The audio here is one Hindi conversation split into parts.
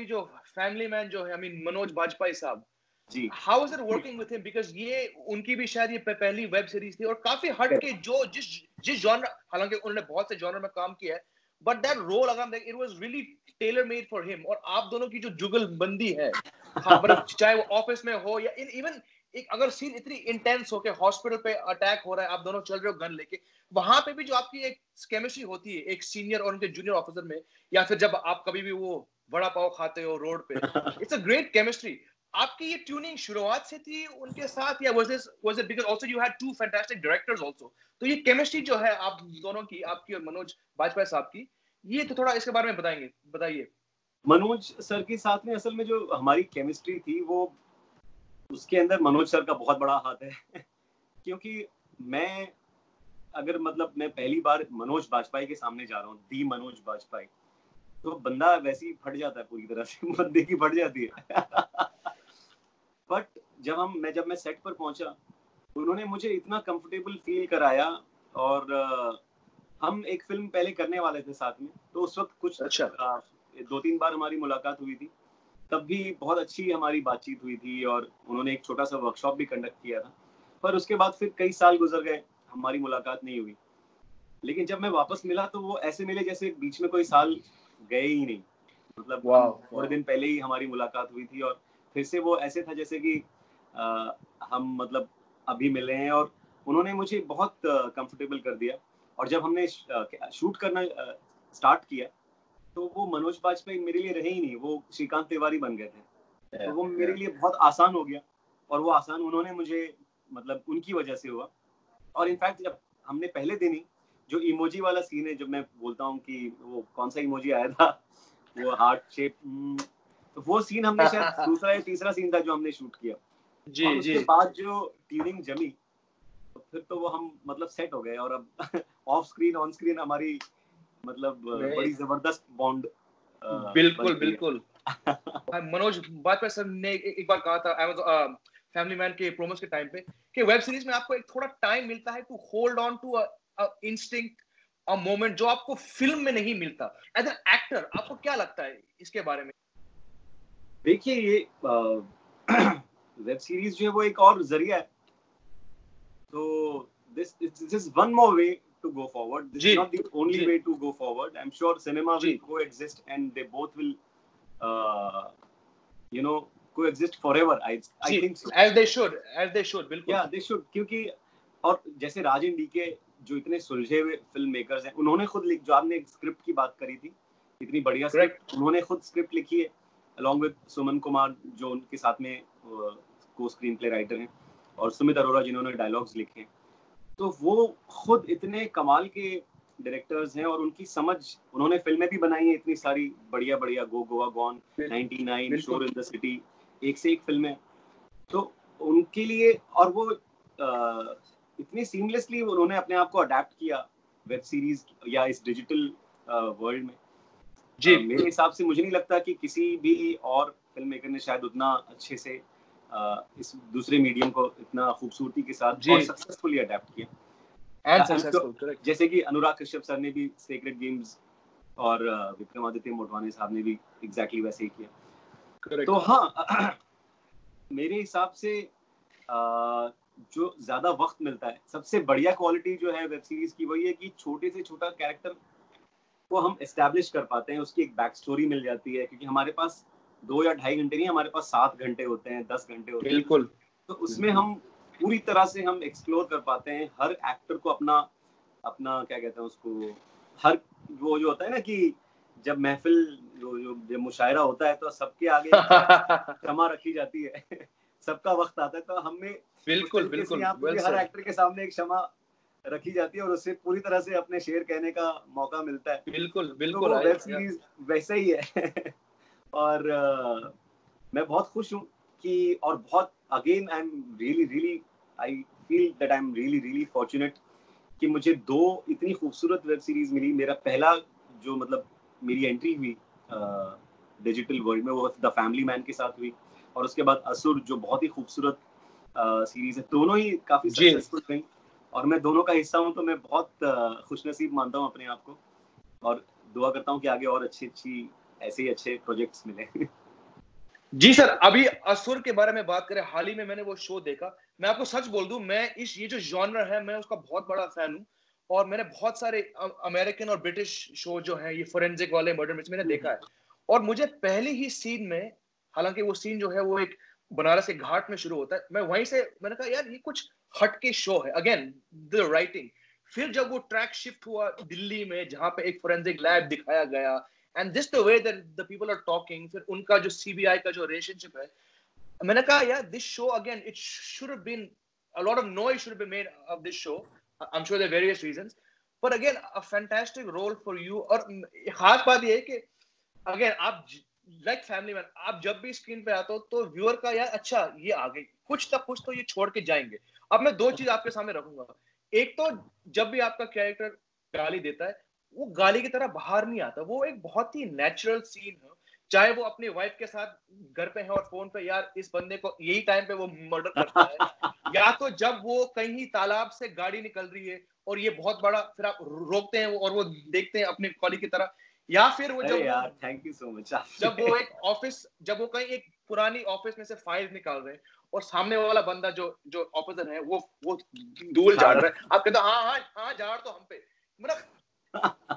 अभी जो फैमिली मैन जो है, मनोज बाजपेयी साहब, जी, how is it working with him? Because ये उनकी भी शायद ये पहली वेब सीरीज थी और काफी हट के जो जिस जॉनर, हालांकि उन्होंने बहुत से जॉनर में काम किया है, बट दैट रोल अगर हम देखें, it was really tailor made for him. और आप दोनों की जो जुगलबंदी है, मतलब चाहे वो ऑफिस में हो या इवन एक अगर सीन इतनी इंटेंस हो के हॉस्पिटल पे अटैक हो रहा है, आप दोनों चल रहे हो गन लेके, वहां पे भी जो आपकी एक केमिस्ट्री होती है एक सीनियर और उनके जूनियर ऑफिसर में, या फिर जब आप कभी भी वो वड़ा पाव खाते हो रोड पे, इट्स अ ग्रेट केमिस्ट्री। आपकी ये ट्यूनिंग शुरुआत से थी उनके साथ, या was it because also you had two fantastic directors also? तो ये केमिस्ट्री जो है आप दोनों की, आपकी और मनोज बाजपेयी साहब की, ये तो थोड़ा इसके बारे में बताइए। मनोज सर के साथ में असल में जो हमारी केमिस्ट्री थी, वो उसके अंदर मनोज सर का बहुत बड़ा हाथ है क्योंकि मैं अगर मतलब मैं पहली बार मनोज बाजपेयी के सामने जा रहा हूँ, दी मनोज बाजपेयी, तो बंदा वैसे ही फट जाता है पूरी तरह से, बंदे की फट जाती है बट जब मैं सेट पर पहुंचा, उन्होंने मुझे इतना कंफर्टेबल फील कराया। और हम एक फिल्म पहले करने वाले थे साथ में, तो उस वक्त कुछ अच्छा। 2-3 बार हमारी मुलाकात हुई थी, तब भी बहुत अच्छी हमारी बातचीत हुई थी और उन्होंने एक छोटा सा वर्कशॉप भी कंडक्ट किया था। पर उसके बाद फिर कई साल गुजर गए, हमारी मुलाकात नहीं हुई। लेकिन जब मैं वापस मिला तो वो ऐसे मिले जैसे बीच में कोई साल गए ही नहीं। मतलब हम थोड़े दिन पहले ही हमारी मुलाकात हुई थी और फिर से वो ऐसे था जैसे कि हम मतलब अभी मिले हैं। और उन्होंने मुझे बहुत कंफर्टेबल कर दिया। और जब हमने शूट करना स्टार्ट किया, तो वो मनोज बाजपेयी मेरे लिए रहे ही नहीं, वो श्रीकांत तिवारी बन गए थे। तो वो मेरे लिए बहुत आसान हो गया। और वो आसान उन्होंने मुझे मतलब उनकी वजह से हुआ। और इनफैक्ट जब हमने पहले दिन ही जो इमोजी वाला सीन है, जब मैं बोलता हूँ कि वो कौन सा इमोजी आया था, वो हार्ट शेप, तो वो सीन हमने शायद दूसरा या तीसरा सीन था जो हमने शूट किया। जी और उसके जी। बाद जो ट्यूनिंग जमी, तो फिर तो वो हम मतलब सेट हो गए। और अब ऑफ स्क्रीन ऑन स्क्रीन हमारी मतलब बड़ी जबरदस्त बॉन्ड बिल्कुल बिल्कुल। मनोज बाजपेयी सर ने एक बार कहा था फैमिली मैन के प्रोमोस के टाइम पे कि वेब सीरीज में आपको एक थोड़ा टाइम मिलता है to hold on to instinct, a moment जो आपको फिल्म में नहीं मिलता। एज एन एक्टर आपको क्या लगता है इसके बारे में? देखिए, ये वेब सीरीज जो है वो एक और जरिया है। तो this is one more way to go forward. This is not the only way to go forward. I'm sure cinema will coexist and they both will you know coexist forever. I think so. As they should बिल्कुल। Yeah, they should. क्योंकि और जैसे राजन डीके जो इतने सुलझे हुए फिल्म मेकर्स हैं, उन्होंने खुद जो आपने एक स्क्रिप्ट की बात करी थी, इतनी बढ़िया स्क्रिप्ट, उन्होंने खुद स्क्रिप्ट लिखी है अलॉन्ग विद सुमन कुमार जो उनके साथ में को स्क्रीन प्ले राइटर हैं, और सुमित अरोड़ा जिन्होंने डायलॉग्स लिखे हैं। तो वो खुद इतने कमाल के डायरेक्टर्स हैं और उनकी समझ, उन्होंने फिल्में भी बनाई हैं इतनी सारी बढ़िया बढ़िया, गो गोवा गॉन, 99, शोर इन द सिटी, एक से एक फिल्में। तो उनके लिए, और वो इतनी सीमलेसली उन्होंने अपने आप को अडेप्ट किया वेब सीरीज या इस डिजिटल वर्ल्ड में। मेरे हिसाब से मुझे नहीं लगता कि किसी भी और फिल्म मेकर ने शायद उतना अच्छे से इस दूसरे मीडियम को इतना खूबसूरती के साथ और सक्सेसफुली अडेप्ट किया। जैसे कि अनुराग कश्यप सर ने भी सेक्रेड गेम्स और विक्रमादित्य मोटवानी साहब ने भी एग्जैक्टली वैसे ही किया। तो हाँ, मेरे हिसाब से जो ज्यादा वक्त मिलता है, सबसे बढ़िया क्वालिटी जो है वेब सीरीज की वही है कि छोटे से छोटा कैरेक्टर को हम एस्टैब्लिश कर पाते हैं, उसकी एक बैक स्टोरी मिल जाती है। क्योंकि हमारे पास 2 या 2.5 घंटे नहीं, हमारे पास 7 घंटे होते हैं, 10 घंटे होते हैं। बिल्कुल। तो उसमें हम पूरी तरह से हम एक्सप्लोर कर पाते हैं हर एक्टर को, अपना क्या कहते हैं उसको, हर वो जो होता है ना कि जब महफिल जो मुशायरा होता है तो सबके आगे क्षमा रखी जाती है सबका वक्त आता है, तो हमें बिल्कुल हर एक्टर के सामने एक क्षमा रखी जाती है और उससे पूरी तरह से अपने शेर कहने का मौका मिलता है। बिल्कुल। तो वो वेब सीरीज वैसे ही है और मैं बहुत खुश हूँ कि, और बहुत again I feel that I am really fortunate कि मुझे 2 इतनी खूबसूरत वेब सीरीज मिली। मेरा पहला जो मतलब मेरी एंट्री हुई डिजिटल वर्ल्ड में, वो द फैमिली मैन के साथ हुई, और उसके बाद असुर जो बहुत ही खूबसूरत सीरीज है। दोनों ही काफी सक्सेसफुल रही और मैं दोनों का हिस्सा हूँ, तो मैं बहुत खुशनसीब मानता हूँ अपने आप को और दुआ करता हूँ कि आगे और अच्छी ऐसे ही अच्छे प्रोजेक्ट्स मिले। जी सर, अभी असुर के बारे में बात करें, हाल ही में मैंने वो शो देखा। मैं आपको सच बोल दूं, मैं ये जो जॉनर है, मैं उसका बहुत बड़ा फैन हूँ। और मैंने बहुत सारे अमेरिकन और ब्रिटिश शो जो हैं, ये फोरेंसिक वाले, मर्डर मिस्ट्री, मैंने देखा है। और मुझे पहली ही सीन में, हालांकि वो सीन जो है वो एक बनारस के घाट में शुरू होता है, मैं वहीं से मैंने कहा यार ये कुछ हटके शो है। Again the writing. फिर जब वो ट्रैक शिफ्ट हुआ दिल्ली में, जहां पे एक फोरेंसिक लैब दिखाया गया, and this the way that the people are talking, फिर उनका जो सीबीआई का जो रिलेशनशिप है, मैंने कहा यार this show again it should have been a lot of noise should be made of this show. I'm sure there are various reasons, but again a fantastic role for you. और खास बात ये है कि अगेन आप लाइक फैमिली मैन, आप जब भी स्क्रीन पे आते हो तो व्यूअर का यार अच्छा ये आ गई, कुछ तक कुछ तो ये छोड़ के जाएंगे। अब मैं दो चीज आपके सामने रखूंगा। एक तो जब भी आपका कैरेक्टर गाली देता है, वो गाली की तरह बाहर नहीं आता, वो एक बहुत ही नेचुरल सीन है। चाहे वो अपनी वाइफ के साथ घर पे है और फोन पे, यार इस बंदे को यही टाइम पे वो मर्डर करता है, या तो जब वो कहीं तालाब से गाड़ी निकल रही है और ये बहुत बड़ा, फिर आप रोकते हैं और वो देखते हैं अपने कॉलीग की तरह, या फिर वो अरे यार थैंक यू सो मच। जब वो एक ऑफिस, जब वो कहीं एक पुरानी ऑफिस में से फाइल निकाल रहे हैं और सामने वाला बंदा जो जो ऑफिसर है वो धूल झाड़ रहा है, आप कहते हो हाँ हाँ हाँ झाड़ तो हम पे। मतलब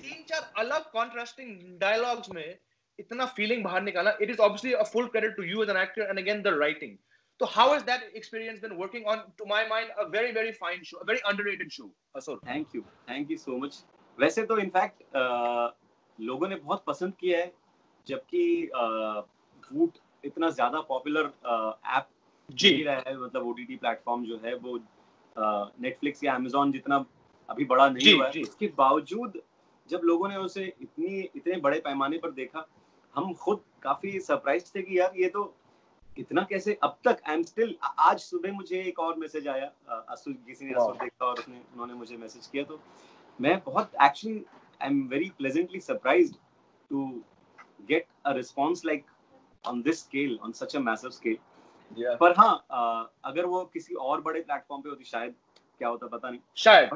3-4 अलग कॉन्ट्रास्टिंग डायलॉग्स में इतना फीलिंग बाहर निकाला। It is obviously a full credit to you as an actor and again the writing. तो how is that experience been working on, to my mind, a very very fine show, a very underrated show Asur? Thank you so much. वैसे तो इनफैक्ट लोगों ने बहुत पसंद किया है, जबकि वूट इतना ज्यादा पॉपुलर ऐप नहीं रहा है, मतलब ओटीटी प्लेटफॉर्म जो है वो नेटफ्लिक्स या अमेजोन जितना अभी बड़ा नहीं हुआ है। इसके बावजूद जब लोगों ने उसे इतने बड़े पैमाने पर देखा, हम खुद काफी सरप्राइज थे कि यार ये तो इतना कैसे अब तक। आई एम स्टिल, आज सुबह मुझे एक और मैसेज आया, असुर, किसी ने असुर देखा और उन्होंने मुझे मैसेज किया, तो मैं बहुत actually I am very pleasantly surprised to get a response like on this scale, on such a massive scale. पर हाँ, अगर वो किसी और बड़े प्लेटफॉर्म पे होती शायद क्या होता पता नहीं, शायद।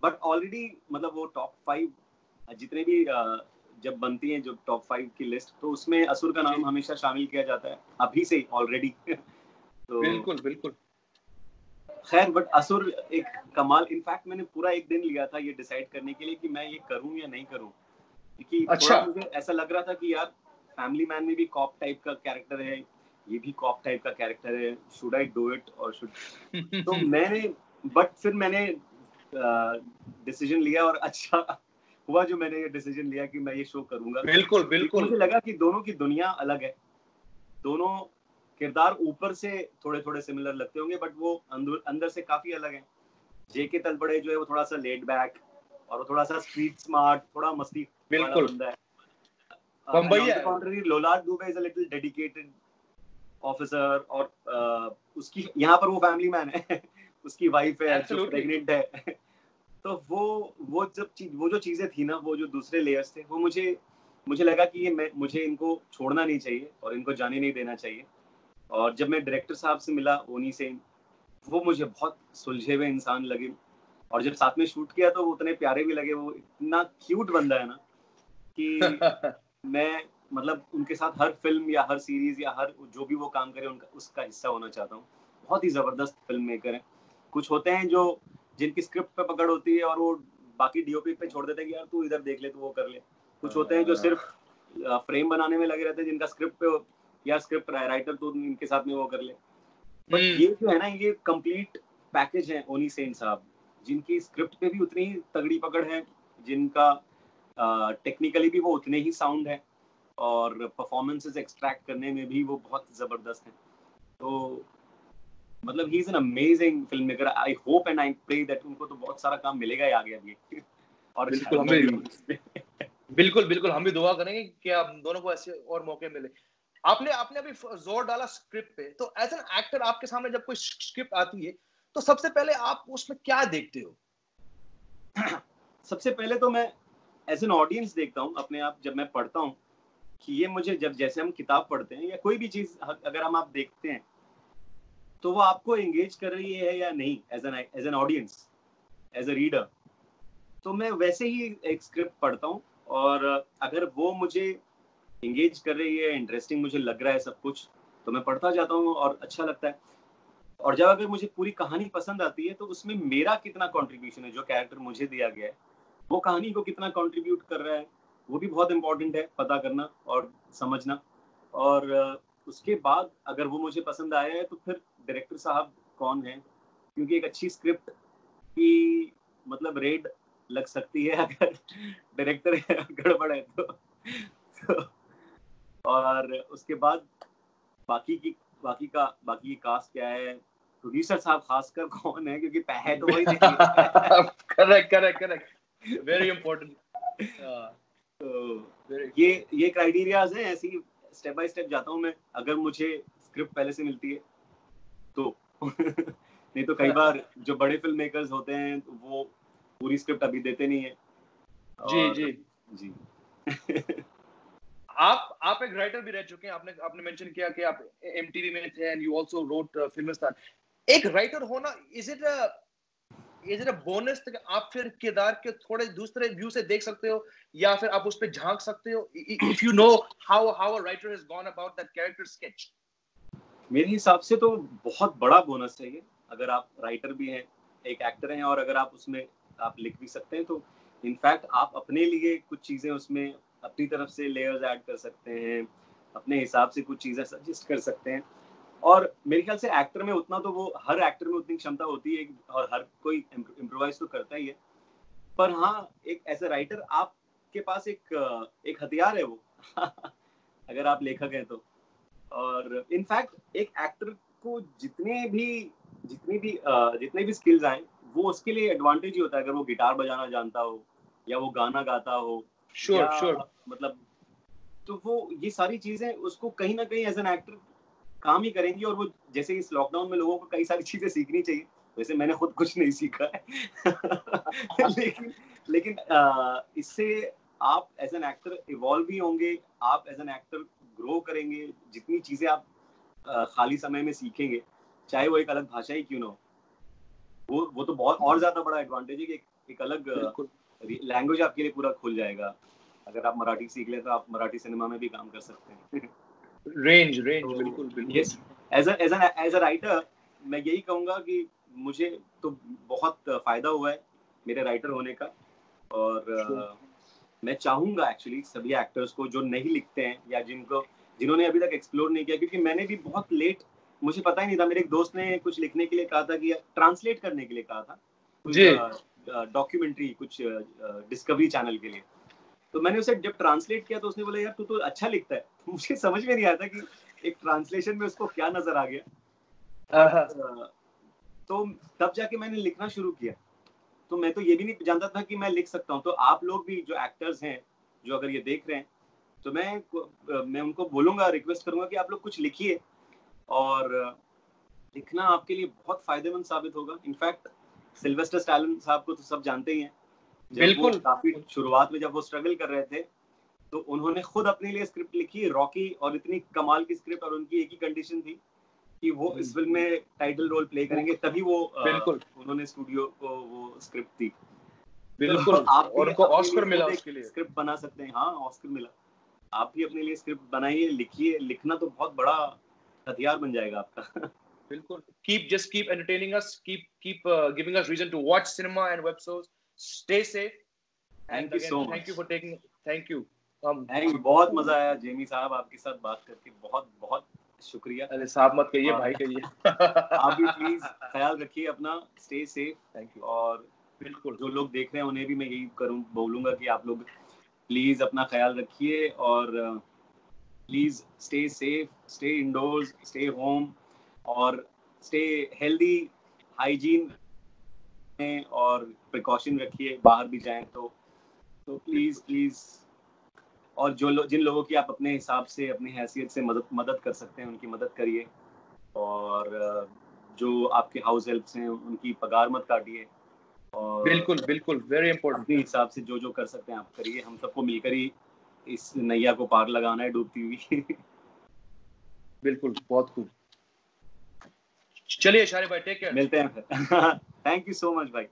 बट ऑलरेडी मतलब वो टॉप 5 जितने भी जब बनती है जो टॉप 5 की लिस्ट, तो उसमें असुर का नाम हमेशा शामिल किया जाता है अभी से ऑलरेडी। तो बिल्कुल बिल्कुल। खैर, बट असुर एक कमाल। इनफैक्ट मैंने पूरा एक दिन लिया था ये डिसाइड करने के लिए कि मैं ये करूं या नहीं करूं, क्योंकि थोड़ा मुझे ऐसा लग रहा था कि यार फैमिली मैन में भी कॉप टाइप का कैरेक्टर है, ये भी कॉप टाइप का कैरेक्टर है, शुड आई डू इट और शुड तो मैंने, बट फिर मैंने डिसीजन लिया और अच्छा हुआ जो मैंने ये डिसीजन लिया कि मैं ये शो करूंगा। बिल्कुल बिल्कुल। मुझे लगा कि दोनों की दुनिया अलग है, दोनों किरदार ऊपर से थोड़े थोड़े सिमिलर लगते होंगे, बट वो अंदर से काफी अलग है। जेके तलपड़े जो है वो थोड़ा सा लेड बैक और वो थोड़ा सा स्ट्रीट स्मार्ट, थोड़ा मस्ती वाला बंदा है। Lolark Dubey is a little dedicated officer, और उसकी यहाँ पर वो फैमिली मैन है। उसकी वाइफ है जो प्रेग्नेंट है। तो वो जो चीजें थी ना, वो जो दूसरे लेयर्स थे, वो मुझे लगा कि ये मुझे इनको छोड़ना नहीं चाहिए और इनको जाने नहीं देना चाहिए। और जब मैं डायरेक्टर साहब से मिला, ओनी सेन, वो मुझे बहुत सुलझे हुए इंसान लगे, और जब साथ में शूट किया तो वो उतने प्यारे भी लगे। वो इतना क्यूट बंदा है ना कि मैं मतलब उनके साथ हर फिल्म या हर सीरीज या हर जो भी वो काम करे उसका हिस्सा होना चाहता हूँ। बहुत ही जबरदस्त फिल्म मेकर है। कुछ होते हैं जो जिनकी स्क्रिप्ट पे पकड़ होती है और वो बाकी डीओपी पे छोड़ देते हैं कि यार तू इधर देख ले, तू वो कर ले। कुछ होते हैं जो सिर्फ फ्रेम बनाने में लगे रहते हैं, जिनका स्क्रिप्ट पे या स्क्रिप्ट राइटर तो इनके साथ में वो कर ले। बट ये जो है ना, ये कंप्लीट पैकेज है ओनी सेन साहब, जिनकी स्क्रिप्ट पे भी उतनी ही तगड़ी पकड़ है, जिनका टेक्निकली भी वो उतने ही साउंड है, और परफॉर्मेंसेस एक्सट्रैक्ट करने में भी वो बहुत जबरदस्त है। तो मतलब he is an amazing film maker. I hope and I pray that उनको तो बहुत सारा काम मिलेगा ही आगे अभी। और बिल्कुल बिल्कुल हम भी दुआ करेंगे कि आप दोनों को ऐसे और मौके मिले। आपने अभी जोर डाला स्क्रिप्ट पे, तो एज एन एक्टर आपके सामने जब कोई स्क्रिप्ट आती है तो सबसे पहले आप उसमें क्या देखते हो? सबसे पहले तो मैं एज एन ऑडियंस देखता हूँ अपने आप, जब मैं पढ़ता हूँ कि ये मुझे, जब जैसे हम किताब पढ़ते हैं या कोई भी चीज अगर हम आप देखते हैं तो वो आपको एंगेज कर रही है या नहीं as an audience, as a reader. तो मैं वैसे ही एक स्क्रिप्ट पढ़ता हूँ, और अगर वो मुझे एंगेज कर रही है, इंटरेस्टिंग मुझे लग रहा है सब कुछ, तो मैं पढ़ता जाता हूँ और अच्छा लगता है। और जब अगर मुझे पूरी कहानी पसंद आती है तो उसमें मेरा कितना कंट्रीब्यूशन है, जो कैरेक्टर मुझे दिया गया है वो कहानी को कितना कंट्रीब्यूट कर रहा है, वो भी बहुत इंपॉर्टेंट है पता करना और समझना। और उसके बाद अगर वो मुझे पसंद आया है तो फिर डायरेक्टर साहब कौन है, क्योंकि एक अच्छी स्क्रिप्ट की मतलब रेड लग सकती है अगर डायरेक्टर गड़बड़ है तो और उसके बाद बाकी की कास्ट क्या है, प्रोड्यूसर साहब खासकर कौन है, क्योंकि पैसे तो वही देंगे। Correct very important. तो ये क्राइटेरियाज हैं, ऐसी स्टेप बाय स्टेप जाता हूँ मैं, अगर मुझे स्क्रिप्ट पहले से मिलती है तो नहीं तो कई बार जो बड़े फिल्म मेकर्स होते हैं वो पूरी स्क्रिप्ट अभी देते नहीं है। जी आप एक राइटर भी रह चुके हैं, आपने मेंशन किया कि आप एमटीवी में थे and you also wrote Filmistan. एक राइटर होना इज इट अ बोनस कि आप फिर किरदार के थोड़े दूसरे व्यू से देख सकते हो या फिर आप उस पे झांक सकते हो, if you know how a writer has gone about that character sketch? मेरे हिसाब से तो बहुत बड़ा बोनस है ये, अगर आप राइटर भी हैं, एक एक्टर हैं और अगर आप उसमें आप लिख भी सकते हैं तो इनफैक्ट आप अपने लिए कुछ चीजें उसमें अपनी तरफ से लेयर्स ऐड कर सकते हैं, अपने हिसाब से कुछ चीजें सजेस्ट कर सकते हैं। और मेरे ख्याल से एक्टर में उतना तो वो हर एक्टर में उतनी क्षमता होती है और हर कोई इम्प्रोवाइज तो करता ही है, पर हाँ एक एज अ राइटर आपके पास एक हथियार है वो अगर आप लेखक हैं तो। और इनफैक्ट एक एक्टर को जितने भी स्किल्स आए वो उसके लिए एडवांटेज ही होता है, अगर वो गिटार बजाना जानता हो या वो गाना गाता हो श्योर मतलब, तो वो ये सारी चीजें उसको कहीं ना कहीं एज एन एक्टर काम ही करेंगी। और वो जैसे इस लॉकडाउन में लोगों को कई सारी चीजें सीखनी चाहिए, वैसे मैंने खुद कुछ नहीं सीखा है लेकिन इससे आप एज एन एक्टर इवॉल्व भी होंगे, आप एज एन एक्टर ग्रो करेंगे, जितनी चीजें आप खाली समय में सीखेंगे, चाहे वो एक अलग भाषा ही क्यों ना हो, वो तो बहुत और ज्यादा बड़ा एडवांटेज है कि एक अलग लैंग्वेज आपके लिए पूरा खुल जाएगा। अगर आप मराठी सीख लें तो आप मराठी सिनेमा में भी काम कर सकते हैं। रेंज बिल्कुल यस, एज अ राइटर मैं यही कहूंगा कि मुझे तो बहुत फायदा हुआ है मेरे राइटर होने का। और मैं चाहूंगा एक्चुअली सभी एक्टर्स को जो नहीं लिखते हैं या जिन्होंने अभी तक एक्सप्लोर नहीं किया, क्योंकि मैंने भी बहुत लेट, मुझे पता ही नहीं था, मेरे एक दोस्त ने कुछ लिखने के लिए कहा था कि ट्रांसलेट करने के लिए कहा था कुछ डॉक्यूमेंट्री, कुछ डिस्कवरी चैनल के लिए, तो मैंने उसे जब ट्रांसलेट किया तो उसने बोला यार तू तो अच्छा लिखता है। मुझे समझ में नहीं आया था कि एक ट्रांसलेशन में उसको क्या नजर आ गया। तो तब जाके मैंने लिखना शुरू किया, तो मैं तो ये भी नहीं जानता था कि मैं लिख सकता हूँ। तो आप लोग भी जो एक्टर्स हैं जो अगर ये देख रहे हैं तो मैं उनको बोलूंगा, रिक्वेस्ट करूंगा कि आप लोग कुछ लिखिए, और लिखना आपके लिए बहुत फायदेमंद साबित होगा। इनफैक्ट सिल्वेस्टर स्टैलोन साहब को तो सब जानते ही हैं, जब वो काफी शुरुआत में जब वो स्ट्रगल कर रहे थे तो उन्होंने खुद अपने लिए स्क्रिप्ट लिखी रॉकी, और इतनी कमाल की स्क्रिप्ट, और उनकी एक ही कंडीशन थी कि वो इस फिल्म में टाइटल रोल प्ले करेंगे, तभी वो उन्होंने स्टूडियो को वो स्क्रिप्ट दी। बिल्कुल, तो आप और उनको ऑस्कर मिला उसके लिए, स्क्रिप्ट बना सकते हैं। हाँ, ऑस्कर मिला। आप भी अपने लिए स्क्रिप्ट बनाइए, लिखिए, लिखना तो बहुत बड़ा हथियार बन जाएगा आपका। बिल्कुल, keep entertaining us, keep giving us reason to watch cinema and web shows. Stay safe. Thank you so much. Thank you for taking. Thank you. बहुत मजा आया जेमी साहब आपके साथ बात करके, बहुत बहुत शुक्रिया। अरे साहब मत कहिए, भाई कहिए। आप भी प्लीज ख्याल रखिए अपना, स्टे सेफ। Thank you. और बिल्कुल, जो लोग देख रहे हैं उन्हें भी मैं यही बोलूंगा कि आप लोग प्लीज अपना ख्याल रखिए, और please stay safe, stay endorse, stay home, और स्टे हेल्दी, हाइजीन में, और प्रिकॉशन रखिए बाहर भी जाएं तो प्लीज। और जिन लोगों की आप अपने हिसाब से, अपनी हैसियत से मदद कर सकते हैं उनकी मदद करिए, और जो आपके हाउस हेल्प्स हैं उनकी पगार मत काटिए, और बिल्कुल वेरी इंपॉर्टेंट, अपने हिसाब से जो कर सकते हैं आप करिए। हम सबको मिलकर ही इस नैया को पार लगाना है डूबती हुई। बिल्कुल, बहुत खूब। चलिए शारिक भाई, टेक केयर, मिलते हैं फिर। थैंक यू सो मच भाई।